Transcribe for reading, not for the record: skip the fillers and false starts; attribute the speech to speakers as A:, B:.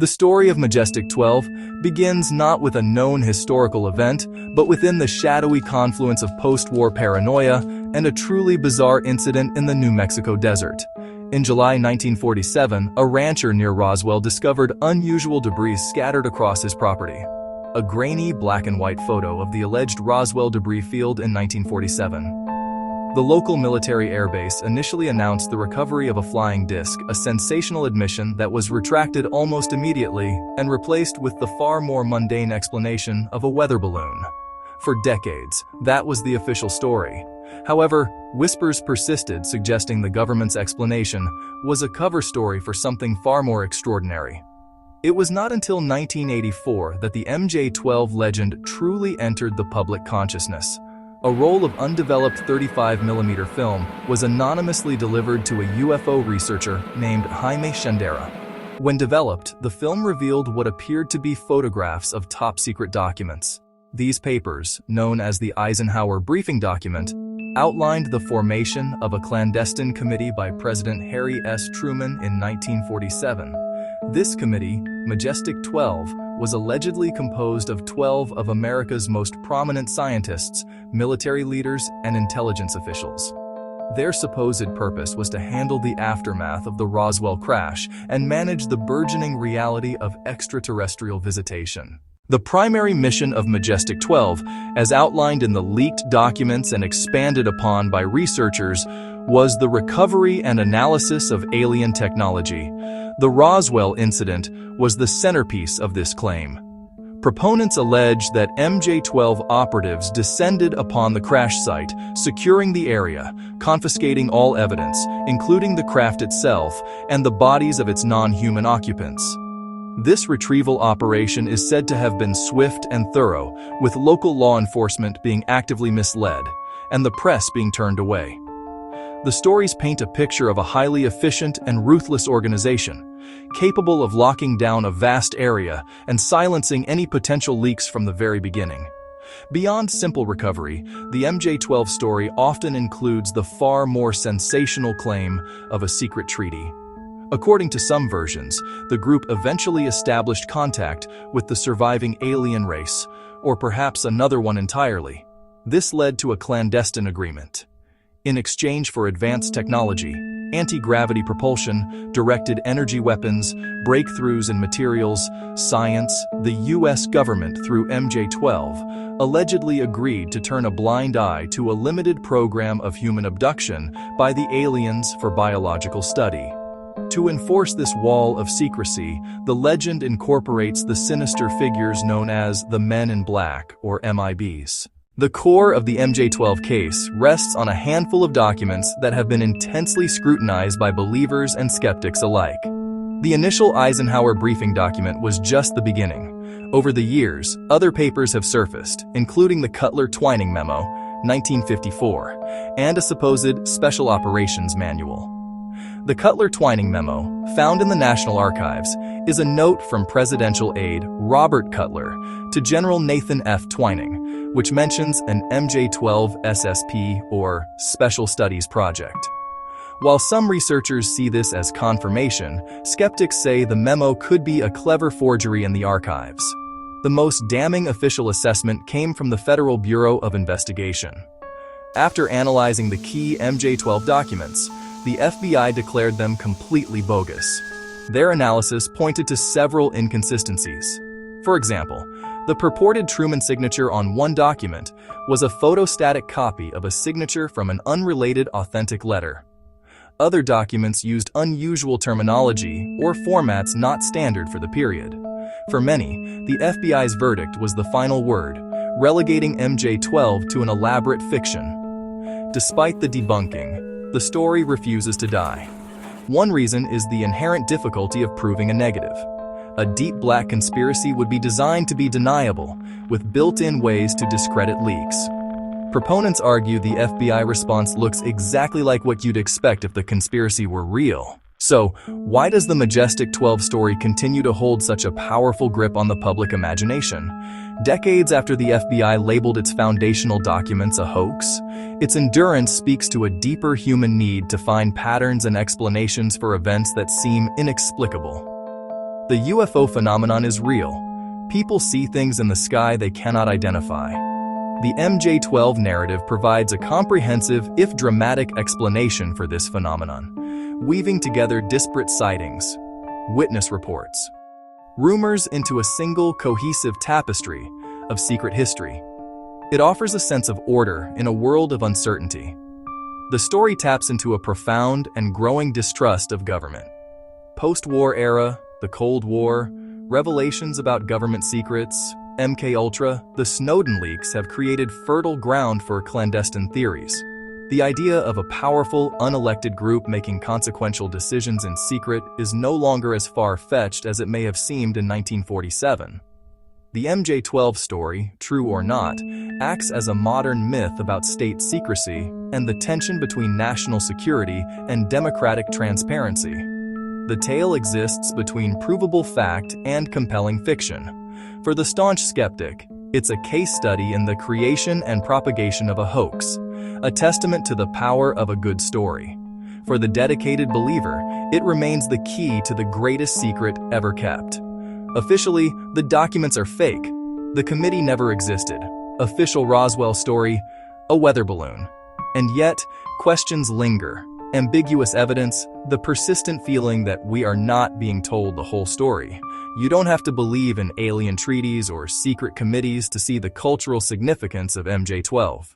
A: The story of Majestic 12 begins not with a known historical event, but within the shadowy confluence of post-war paranoia and a truly bizarre incident in the New Mexico desert. In July 1947, a rancher near Roswell discovered unusual debris scattered across his property. A grainy black and white photo of the alleged Roswell debris field in 1947. The local military airbase initially announced the recovery of a flying disc, a sensational admission that was retracted almost immediately and replaced with the far more mundane explanation of a weather balloon. For decades, that was the official story. However, whispers persisted suggesting the government's explanation was a cover story for something far more extraordinary. It was not until 1984 that the MJ-12 legend truly entered the public consciousness. A roll of undeveloped 35mm film was anonymously delivered to a UFO researcher named Jaime Shendera. When developed, the film revealed what appeared to be photographs of top-secret documents. These papers, known as the Eisenhower Briefing Document, outlined the formation of a clandestine committee by President Harry S. Truman in 1947. This committee, Majestic 12, was allegedly composed of 12 of America's most prominent scientists, military leaders, and intelligence officials. Their supposed purpose was to handle the aftermath of the Roswell crash and manage the burgeoning reality of extraterrestrial visitation. The primary mission of Majestic 12, as outlined in the leaked documents and expanded upon by researchers, was the recovery and analysis of alien technology. The Roswell incident was the centerpiece of this claim. Proponents allege that MJ-12 operatives descended upon the crash site, securing the area, confiscating all evidence, including the craft itself and the bodies of its non-human occupants. This retrieval operation is said to have been swift and thorough, with local law enforcement being actively misled and the press being turned away. The stories paint a picture of a highly efficient and ruthless organization, capable of locking down a vast area and silencing any potential leaks from the very beginning. Beyond simple recovery, the MJ-12 story often includes the far more sensational claim of a secret treaty. According to some versions, the group eventually established contact with the surviving alien race, or perhaps another one entirely. This led to a clandestine agreement. In exchange for advanced technology, anti-gravity propulsion, directed energy weapons, breakthroughs in materials, science, the U.S. government, through MJ-12, allegedly agreed to turn a blind eye to a limited program of human abduction by the aliens for biological study. To enforce this wall of secrecy, the legend incorporates the sinister figures known as the Men in Black, or MIBs. The core of the MJ-12 case rests on a handful of documents that have been intensely scrutinized by believers and skeptics alike. The initial Eisenhower briefing document was just the beginning. Over the years, other papers have surfaced, including the Cutler-Twining Memo, 1954, and a supposed Special Operations Manual. The Cutler-Twining Memo, found in the National Archives, is a note from presidential aide Robert Cutler to General Nathan F. Twining, which mentions an MJ-12 SSP, or Special Studies Project. While some researchers see this as confirmation, skeptics say the memo could be a clever forgery in the archives. The most damning official assessment came from the Federal Bureau of Investigation. After analyzing the key MJ-12 documents, the FBI declared them completely bogus. Their analysis pointed to several inconsistencies. For example, the purported Truman signature on one document was a photostatic copy of a signature from an unrelated authentic letter. Other documents used unusual terminology or formats not standard for the period. For many, the FBI's verdict was the final word, relegating MJ-12 to an elaborate fiction. Despite the debunking, the story refuses to die. One reason is the inherent difficulty of proving a negative. A deep black conspiracy would be designed to be deniable, with built-in ways to discredit leaks. Proponents argue the FBI response looks exactly like what you'd expect if the conspiracy were real. So, why does the Majestic 12 story continue to hold such a powerful grip on the public imagination? Decades after the FBI labeled its foundational documents a hoax, its endurance speaks to a deeper human need to find patterns and explanations for events that seem inexplicable. The UFO phenomenon is real. People see things in the sky they cannot identify. The MJ-12 narrative provides a comprehensive, if dramatic, explanation for this phenomenon, weaving together disparate sightings, witness reports, rumors into a single cohesive tapestry of secret history. It offers a sense of order in a world of uncertainty. The story taps into a profound and growing distrust of government. Post-war era, the Cold War, revelations about government secrets, MKUltra, the Snowden leaks have created fertile ground for clandestine theories. The idea of a powerful, unelected group making consequential decisions in secret is no longer as far-fetched as it may have seemed in 1947. The MJ-12 story, true or not, acts as a modern myth about state secrecy and the tension between national security and democratic transparency. The tale exists between provable fact and compelling fiction. For the staunch skeptic, it's a case study in the creation and propagation of a hoax, a testament to the power of a good story. For the dedicated believer, it remains the key to the greatest secret ever kept. Officially, the documents are fake. The committee never existed. Official Roswell story, a weather balloon. And yet, questions linger. Ambiguous evidence, the persistent feeling that we are not being told the whole story. You don't have to believe in alien treaties or secret committees to see the cultural significance of MJ-12.